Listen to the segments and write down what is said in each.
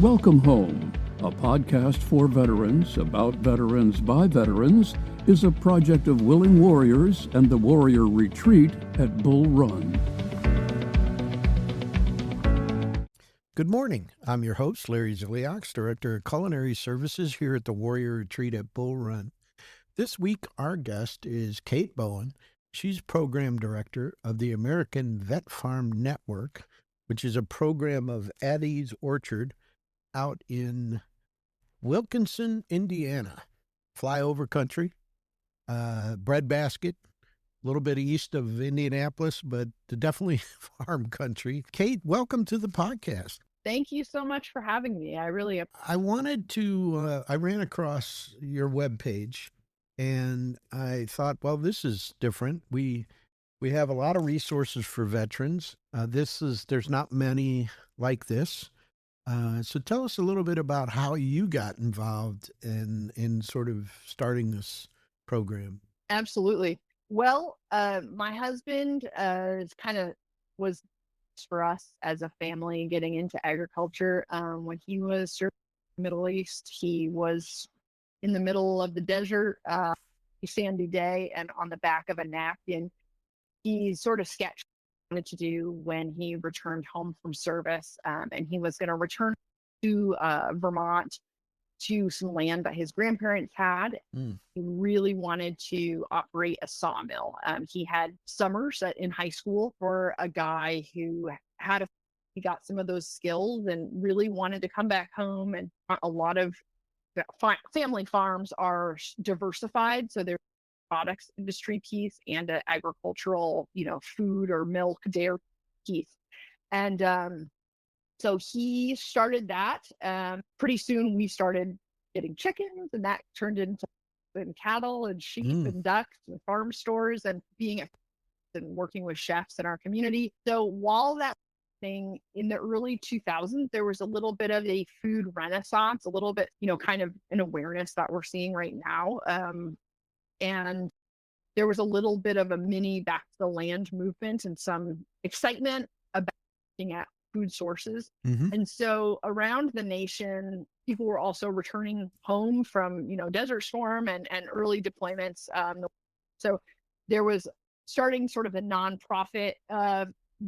Welcome Home, a podcast for veterans about veterans by veterans, is a project of Willing Warriors and the Warrior Retreat at Bull Run. Good morning. I'm your host, Larry Ziliaks, Director of Culinary Services here at the Warrior Retreat at Bull Run. This week, our guest is Kate Bowen. She's Program Director of the American Vet Farm Network, which is a program of Addie's Orchard out in Wilkinson, Indiana. Flyover country, breadbasket, a little bit east of Indianapolis, but definitely farm country. Kate, welcome to the podcast. Thank you so much for having me. I ran across your webpage and I thought, well, this is different. We have a lot of resources for veterans. There's not many like this. So tell us a little bit about how you got involved in sort of starting this program. Absolutely. Well, my husband was for us as a family getting into agriculture. When he was serving in the Middle East, he was in the middle of the desert, a sandy day, and on the back of a napkin, he sort of sketched what he wanted to do when he returned home from service. And he was going to return to Vermont to some land that his grandparents had. He really wanted to operate a sawmill. He had summers in high school for a guy who he got some of those skills and really wanted to come back home. And a lot of family farms are diversified. So there's a products industry piece and an agricultural, food or milk, dairy piece. And so he started that. Pretty soon we started getting chickens, and that turned into cattle and sheep and ducks and farm stores, and and working with chefs in our community. So while that thing in the early 2000s, there was a little bit of a food renaissance, a little bit, kind of an awareness that we're seeing right now. And there was a little bit of a mini back to the land movement and some excitement about looking at food sources. And so around the nation, people were also returning home from, Desert Storm and early deployments. So there was starting sort of the nonprofit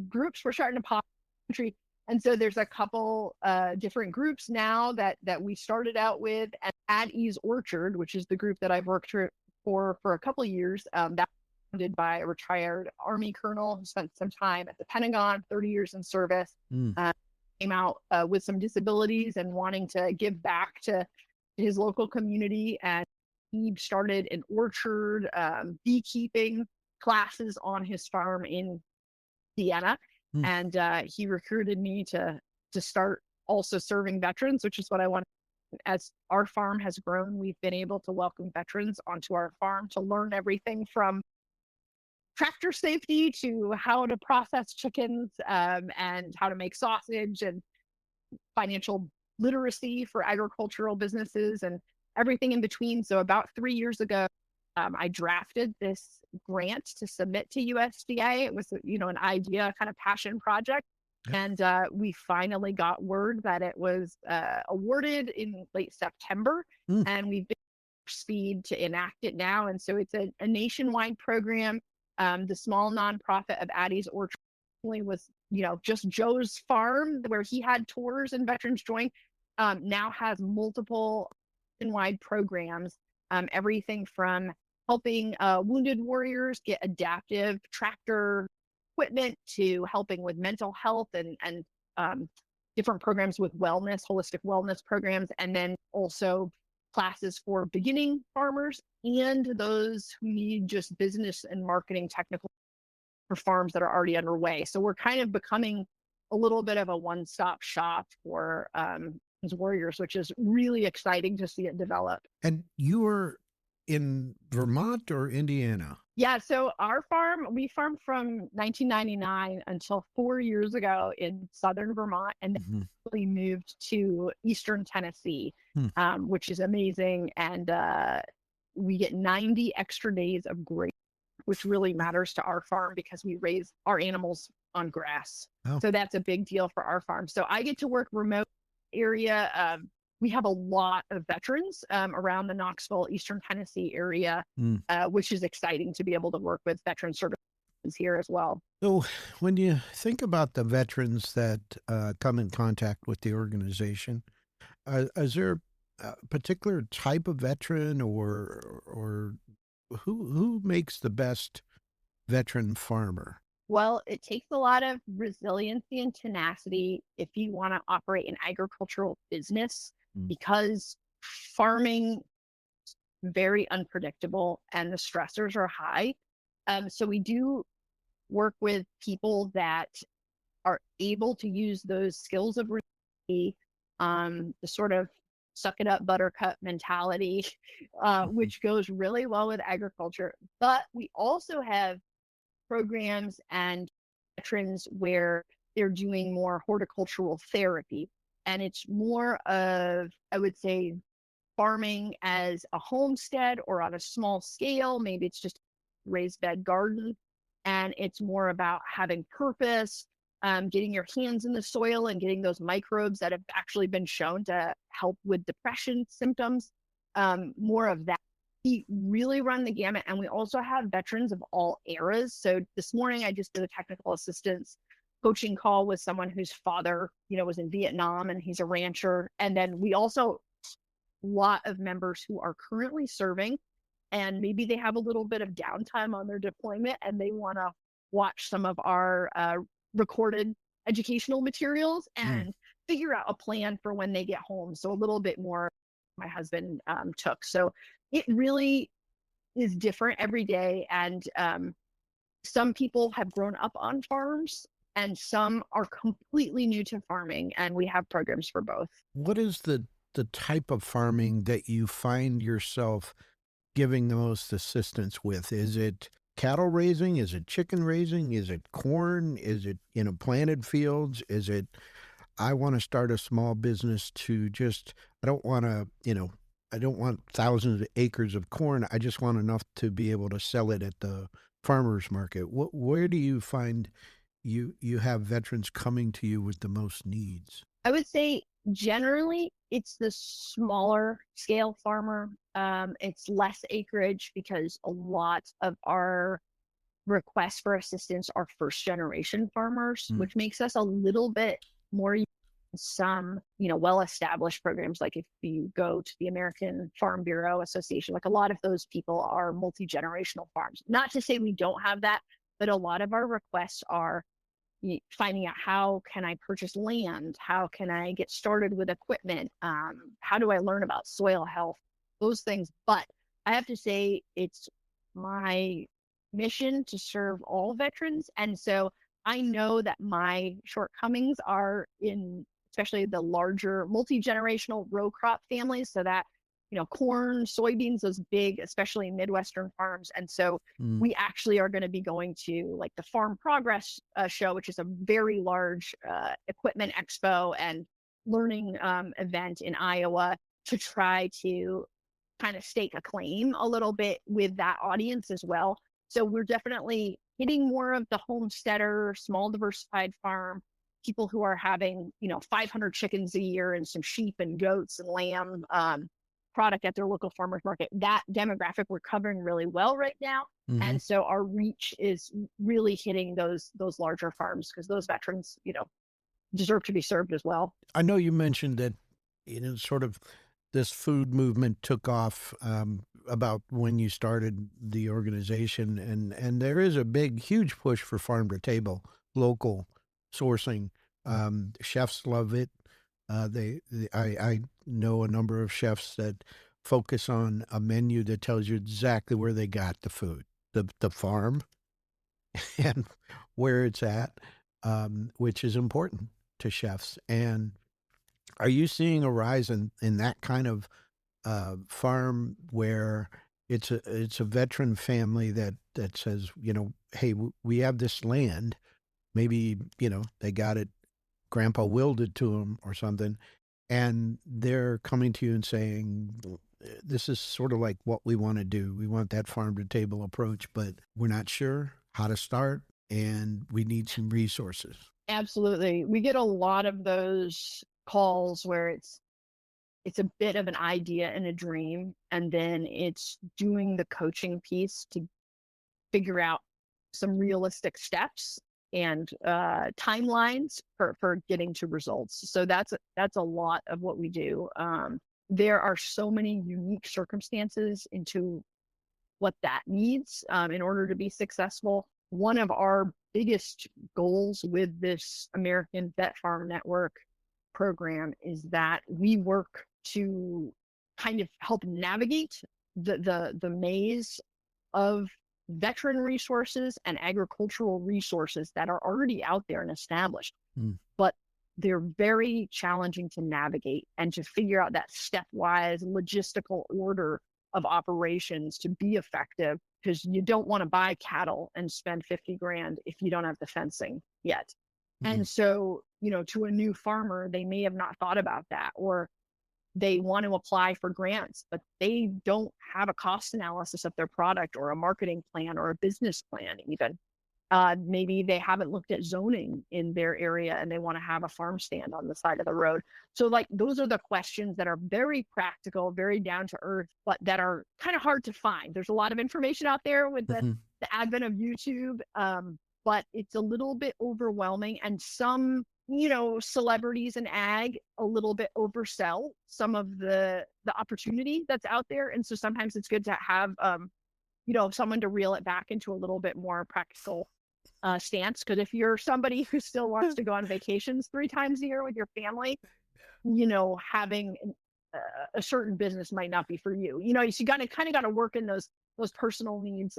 groups were starting to pop in the country. And so there's a couple different groups now that we started out with. And Addie's Orchard, which is the group that I've worked for a couple of years, that founded by a retired Army colonel who spent some time at the Pentagon, 30 years in service, came out with some disabilities and wanting to give back to his local community. And he started an orchard, beekeeping classes on his farm in Indiana. And he recruited me to start also serving veterans, which is what I want. As our farm has grown, we've been able to welcome veterans onto our farm to learn everything from tractor safety to how to process chickens, and how to make sausage, and financial literacy for agricultural businesses and everything in between. So about 3 years ago, I drafted this grant to submit to USDA. It was, an idea, kind of passion project. And we finally got word that it was awarded in late September, and we've been speed to enact it now. And so it's a nationwide program. The small nonprofit of Addie's Orchard was, just Joe's farm where he had tours and veterans join, now has multiple nationwide programs, everything from helping wounded warriors get adaptive tractor equipment to helping with mental health and different programs with wellness, holistic wellness programs, and then also classes for beginning farmers and those who need just business and marketing technical for farms that are already underway. So we're kind of becoming a little bit of a one-stop shop for warriors, which is really exciting to see it develop. And you were in Vermont or Indiana? Yeah, so we farmed from 1999 until 4 years ago in southern Vermont, and then we moved to eastern Tennessee, which is amazing. And we get 90 extra days of graze, which really matters to our farm because we raise our animals on grass. Oh. So that's a big deal for our farm. So I get to work remote area. We have a lot of veterans around the Knoxville, Eastern Tennessee area, which is exciting to be able to work with veteran services here as well. So, when you think about the veterans that come in contact with the organization, is there a particular type of veteran, or who makes the best veteran farmer? Well, it takes a lot of resiliency and tenacity if you want to operate an agricultural business, Mm. because farming is very unpredictable and the stressors are high. So we do work with people that are able to use those skills of resiliency, the sort of suck it up buttercup mentality, which goes really well with agriculture. But we also have programs and veterans where they're doing more horticultural therapy. And it's more of, I would say, farming as a homestead or on a small scale. Maybe it's just raised bed garden. And it's more about having purpose, getting your hands in the soil and getting those microbes that have actually been shown to help with depression symptoms. More of that. We really run the gamut, and we also have veterans of all eras. So this morning I just did a technical assistance coaching call with someone whose father, was in Vietnam and he's a rancher. And then we also a lot of members who are currently serving, and maybe they have a little bit of downtime on their deployment and they want to watch some of our recorded educational materials and figure out a plan for when they get home. So a little bit more my husband took. So it really is different every day. And some people have grown up on farms and some are completely new to farming. And we have programs for both. What is the type of farming that you find yourself giving the most assistance with? Is it cattle raising? Is it chicken raising? Is it corn? Is it, planted fields? Is it, I want to start a small business to just, I don't want to, I don't want thousands of acres of corn. I just want enough to be able to sell it at the farmer's market. Where do you find you have veterans coming to you with the most needs? I would say generally it's the smaller scale farmer. It's less acreage because a lot of our requests for assistance are first generation farmers, which makes us a little bit more some, well-established programs. Like if you go to the American Farm Bureau Association, like a lot of those people are multi-generational farms. Not to say we don't have that, but a lot of our requests are finding out how can I purchase land? How can I get started with equipment? How do I learn about soil health? Those things. But I have to say it's my mission to serve all veterans. And so I know that my shortcomings are in especially the larger multi-generational row crop families. So that, corn, soybeans, those big, especially Midwestern farms. And so we actually are going to be going to like the Farm Progress show, which is a very large equipment expo and learning event in Iowa, to try to kind of stake a claim a little bit with that audience as well. So we're definitely hitting more of the homesteader, small diversified farm, people who are having, 500 chickens a year and some sheep and goats and lamb product at their local farmers market. That demographic we're covering really well right now. And so our reach is really hitting those larger farms because those veterans, deserve to be served as well. I know you mentioned that, sort of this food movement took off about when you started the organization, and there is a huge push for farm to table, local sourcing. Chefs love it. I know a number of chefs that focus on a menu that tells you exactly where they got the food, the farm, and where it's at, which is important to chefs. And are you seeing a rise in that kind of farm where it's a veteran family that says, hey, we have this land, maybe, they got it, Grandpa willed it to them or something, and they're coming to you and saying, this is sort of like what we want to do. We want that farm to table approach, but we're not sure how to start, and we need some resources. Absolutely. We get a lot of those calls where it's a bit of an idea and a dream, and then it's doing the coaching piece to figure out some realistic steps and timelines for getting to results. So that's a lot of what we do. There are so many unique circumstances into what that needs in order to be successful. One of our biggest goals with this American Vet Farm Network program is that we work to kind of help navigate the maze of veteran resources and agricultural resources that are already out there and established. But they're very challenging to navigate and to figure out that stepwise logistical order of operations to be effective, because you don't want to buy cattle and spend 50 grand if you don't have the fencing yet. And so, to a new farmer, they may have not thought about that, or they want to apply for grants, but they don't have a cost analysis of their product or a marketing plan or a business plan even. Maybe they haven't looked at zoning in their area and they want to have a farm stand on the side of the road. So like those are the questions that are very practical, very down to earth, but that are kind of hard to find. There's a lot of information out there with the advent of YouTube, but it's a little bit overwhelming, and some celebrities in ag a little bit oversell some of the opportunity that's out there. And so sometimes it's good to have someone to reel it back into a little bit more practical stance. Because if you're somebody who still wants to go on vacations 3 times a year with your family, having a certain business might not be for you. So you got to work in those personal needs.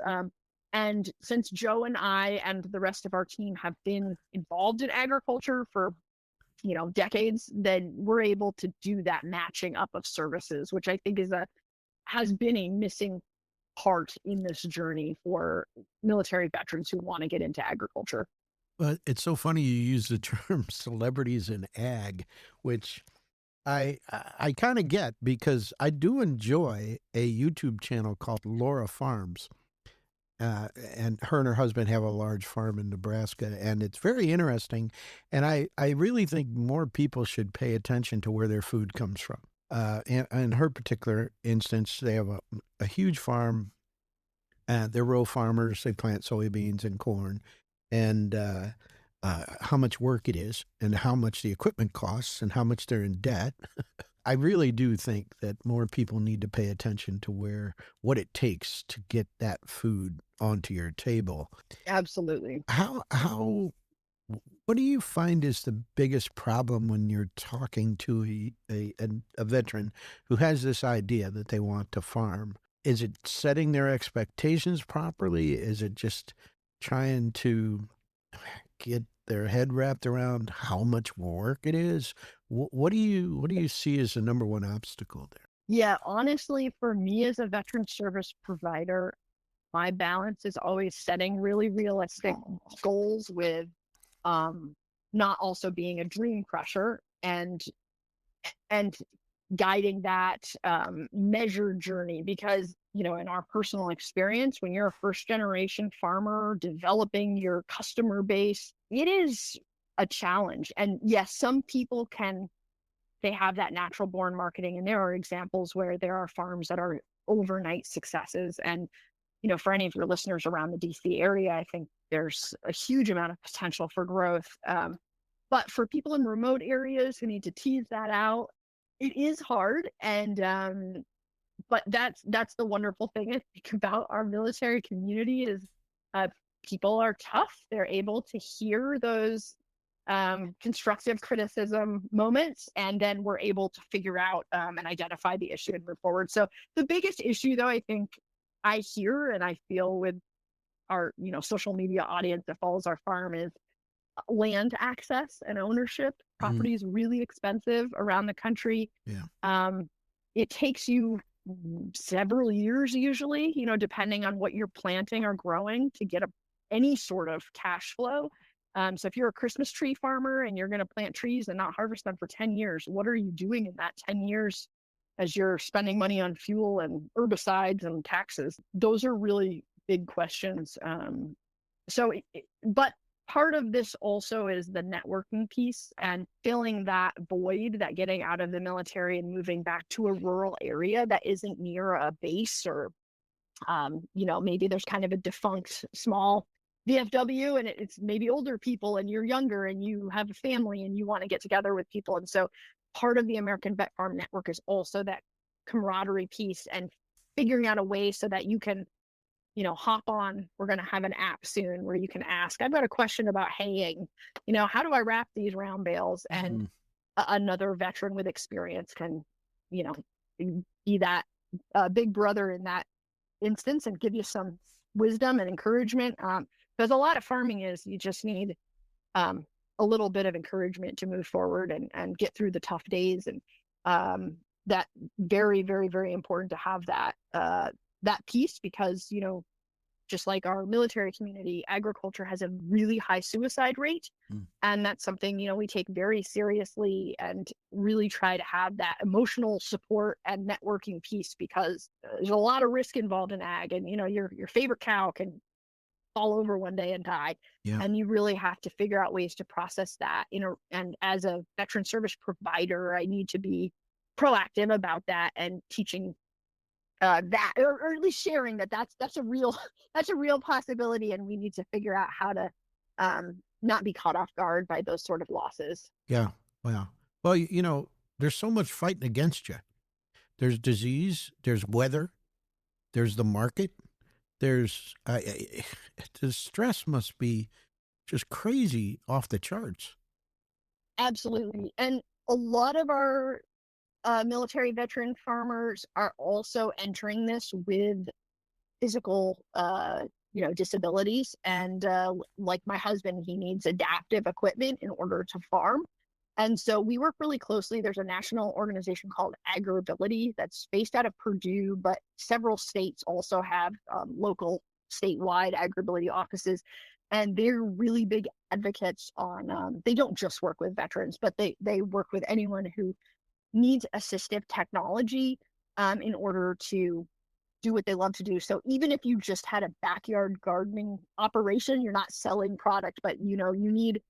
And since Joe and I and the rest of our team have been involved in agriculture for, decades, then we're able to do that matching up of services, which I think has been a missing part in this journey for military veterans who want to get into agriculture. Well, it's so funny you use the term celebrities in ag, which I kind of get, because I do enjoy a YouTube channel called Laura Farms. And her and her husband have a large farm in Nebraska, and it's very interesting. And I really think more people should pay attention to where their food comes from. In her particular instance, they have a huge farm. They're rural farmers. They plant soybeans and corn, and how much work it is, and how much the equipment costs, and how much they're in debt. I really do think that more people need to pay attention to what it takes to get that food onto your table. Absolutely. What do you find is the biggest problem when you're talking to a veteran who has this idea that they want to farm? Is it setting their expectations properly? Is it just trying to get their head wrapped around how much work it is? What do you see as the number one obstacle there? Yeah, honestly, for me as a veteran service provider, my balance is always setting really realistic goals with not also being a dream crusher, and guiding that measured journey. Because in our personal experience, when you're a first generation farmer developing your customer base, it is a challenge. And yes, some people they have that natural born marketing, and there are examples where there are farms that are overnight successes. And for any of your listeners around the DC area, I think there's a huge amount of potential for growth. But for people in remote areas who need to tease that out, it is hard. And but that's the wonderful thing I think about our military community is people are tough. They're able to hear those constructive criticism moments, and then we're able to figure out and identify the issue and move forward. So the biggest issue, though, I think I hear and I feel with our social media audience that follows our farm, is land access and ownership. Property is really expensive around the country. Yeah. It takes you several years usually, depending on what you're planting or growing, to get any sort of cash flow. So if you're a Christmas tree farmer and you're going to plant trees and not harvest them for 10 years, what are you doing in that 10 years as you're spending money on fuel and herbicides and taxes? Those are really big questions. But part of this also is the networking piece and filling that void, that getting out of the military and moving back to a rural area that isn't near a base, or maybe there's kind of a defunct small VFW, and it's maybe older people and you're younger and you have a family and you want to get together with people. And so part of the American Vet Farm Network is also that camaraderie piece and figuring out a way so that you can, hop on. We're going to have an app soon where you can ask, I've got a question about haying, how do I wrap these round bales? And another veteran with experience can, be that big brother in that instance and give you some wisdom and encouragement. Because a lot of farming is, you just need a little bit of encouragement to move forward and get through the tough days. And that very, very, very important to have that piece, because, just like our military community, agriculture has a really high suicide rate. And that's something, we take very seriously and really try to have that emotional support and networking piece, because there's a lot of risk involved in ag. And, your favorite cow can fall over one day and die. Yeah. And you really have to figure out ways to process that. And as a veteran service provider, I need to be proactive about that and teaching that, or at least sharing that's a real possibility, and we need to figure out how to not be caught off guard by those sort of losses. Yeah. Well, there's so much fighting against you. There's disease, there's weather, there's the market, there's the stress must be just crazy off the charts. Absolutely. And a lot of our military veteran farmers are also entering this with physical disabilities, and like my husband, he needs adaptive equipment in order to farm. And so we work really closely. There's a national organization called Agribility that's based out of Purdue, but several states also have local statewide Agribility offices, and they're really big advocates on they don't just work with veterans, but they work with anyone who needs assistive technology in order to do what they love to do. So even if you just had a backyard gardening operation, you're not selling product, but you need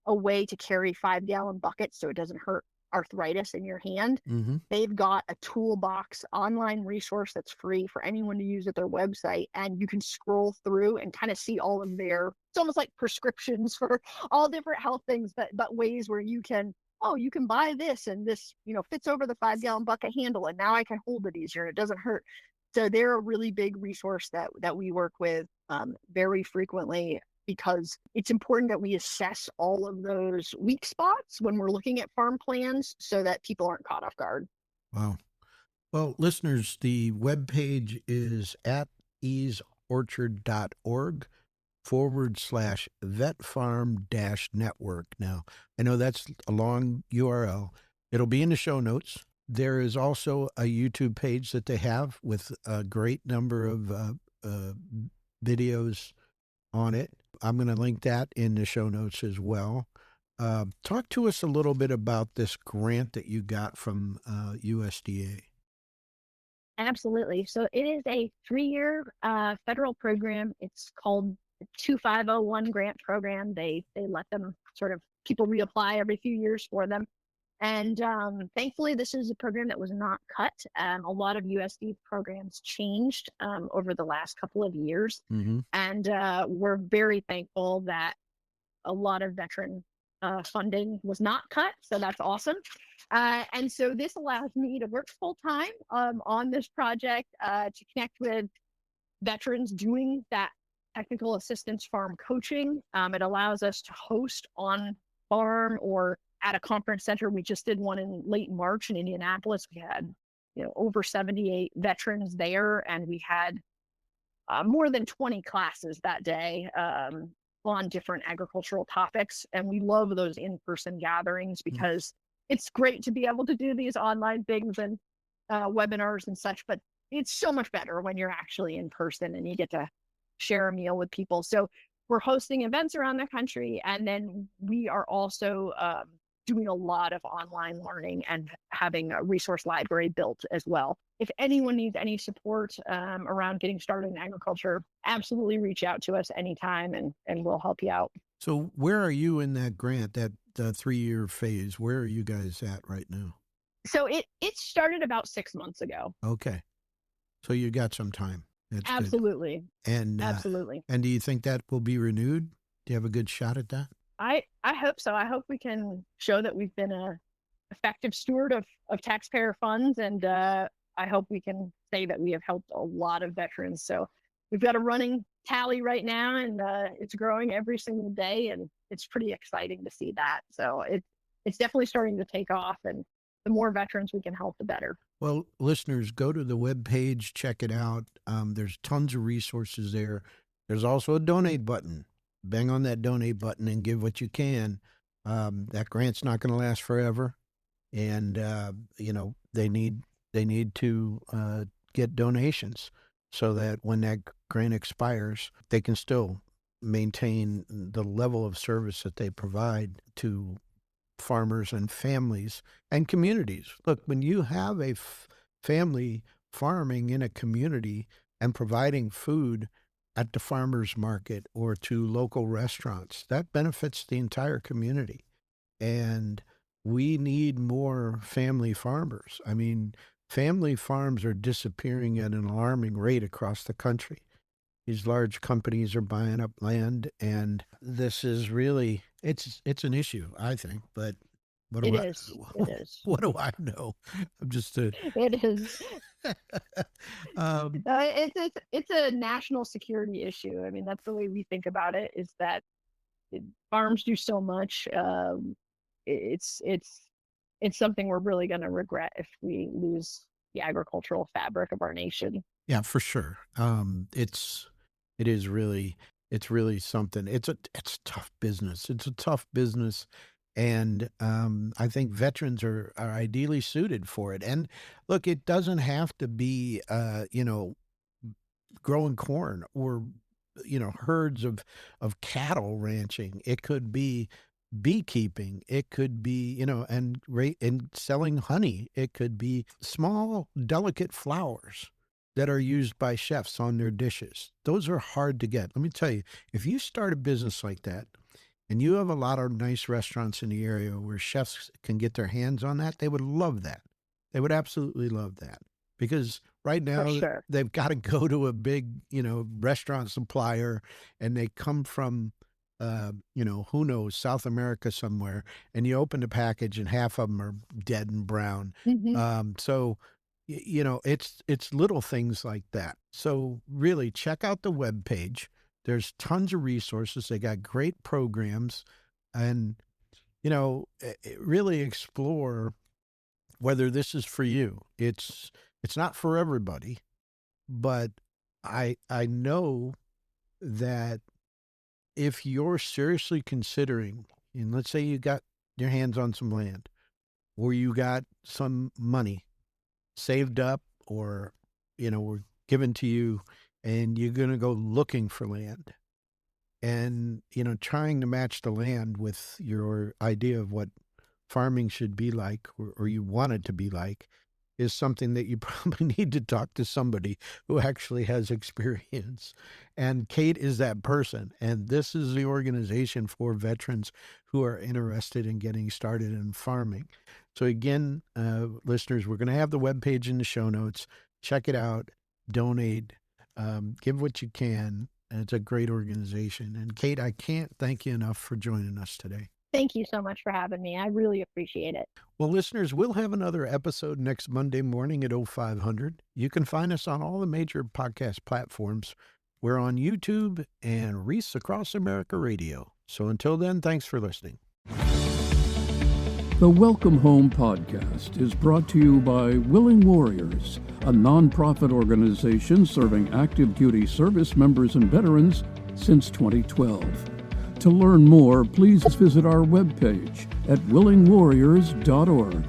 a way to carry 5-gallon buckets so it doesn't hurt arthritis in your hand. They've got a toolbox online resource that's free for anyone to use at their website, and you can scroll through and kind of see all of it's almost like prescriptions for all different health things, but ways where you can buy this, and this fits over the 5-gallon bucket handle, and now I can hold it easier, it doesn't hurt. So they're a really big resource that we work with very frequently, because it's important that we assess all of those weak spots when we're looking at farm plans so that people aren't caught off guard. Wow. Well, listeners, the webpage is at easeorchard.org/vetfarm-network. Now, I know that's a long URL. It'll be in the show notes. There is also a YouTube page that they have with a great number of videos on it. I'm going to link that in the show notes as well. Talk to us a little bit about this grant that you got from USDA. Absolutely. So it is a 3-year federal program. It's called the 2501 grant program. They let them people reapply every few years for them. And thankfully, this is a program that was not cut. A lot of USD programs changed over the last couple of years. And we're very thankful that a lot of veteran funding was not cut. So that's awesome. And so this allows me to work full time on this project to connect with veterans doing that technical assistance farm coaching. It allows us to host on farm or at a conference center. We just did one in late March in Indianapolis. We had, over 78 veterans there, and we had more than 20 classes that day on different agricultural topics. And we love those in-person gatherings because it's great to be able to do these online things and webinars and such, but it's so much better when you're actually in person and you get to share a meal with people. So we're hosting events around the country, and then we are also doing a lot of online learning and having a resource library built as well. If anyone needs any support around getting started in agriculture, absolutely reach out to us anytime and we'll help you out. So where are you in that grant, that 3-year phase? Where are you guys at right now? So it started about 6 months ago. Okay. So you got some time. That's good. Absolutely. And Absolutely. and do you think that will be renewed? Do you have a good shot at that? I hope so. I hope we can show that we've been a effective steward of taxpayer funds, and I hope we can say that we have helped a lot of veterans. So we've got a running tally right now, and it's growing every single day, and it's pretty exciting to see that. So it's definitely starting to take off, and the more veterans we can help, the better. Well, listeners, go to the webpage, check it out. There's tons of resources there. There's also a donate button. Bang on that donate button and give what you can. That grant's not going to last forever, and they need to get donations so that when that grant expires, they can still maintain the level of service that they provide to farmers and families and communities. Look, when you have a family farming in a community and providing food at the farmer's market or to local restaurants, that benefits the entire community. And we need more family farmers. I mean, family farms are disappearing at an alarming rate across the country. These large companies are buying up land, and this is really, it's an issue, I think. But what do It is. what do I know? I'm just a. It is. It's a national security issue. I mean, that's the way we think about it. Is that farms do so much. It's something we're really going to regret if we lose the agricultural fabric of our nation. Yeah, for sure. It's really something. It's tough business. It's a tough business. And I think veterans are ideally suited for it. And look, it doesn't have to be, growing corn or, herds of cattle ranching. It could be beekeeping. It could be, and selling honey. It could be small, delicate flowers that are used by chefs on their dishes. Those are hard to get. Let me tell you, if you start a business like that, and you have a lot of nice restaurants in the area where chefs can get their hands on that, they would love that. They would absolutely love that. Because right now, sure, they've got to go to a big, restaurant supplier, and they come from, who knows, South America somewhere, and you open the package and half of them are dead and brown. Mm-hmm. So, it's little things like that. So really check out the webpage. There's tons of resources. They got great programs, and, really explore whether this is for you. It's not for everybody, but I know that if you're seriously considering, and let's say you got your hands on some land, or you got some money saved up, or, were given to you, and you're going to go looking for land and, trying to match the land with your idea of what farming should be like, or you want it to be like, is something that you probably need to talk to somebody who actually has experience. And Kate is that person. And this is the organization for veterans who are interested in getting started in farming. So again, listeners, we're going to have the webpage in the show notes. Check it out. Donate. Give what you can. And it's a great organization. And Kate, I can't thank you enough for joining us today. Thank you so much for having me. I really appreciate it. Well, listeners, we'll have another episode next Monday morning at 0500. You can find us on all the major podcast platforms. We're on YouTube and Reese Across America Radio. So until then, thanks for listening. The Welcome Home podcast is brought to you by Willing Warriors, a nonprofit organization serving active duty service members and veterans since 2012. To learn more, please visit our webpage at willingwarriors.org.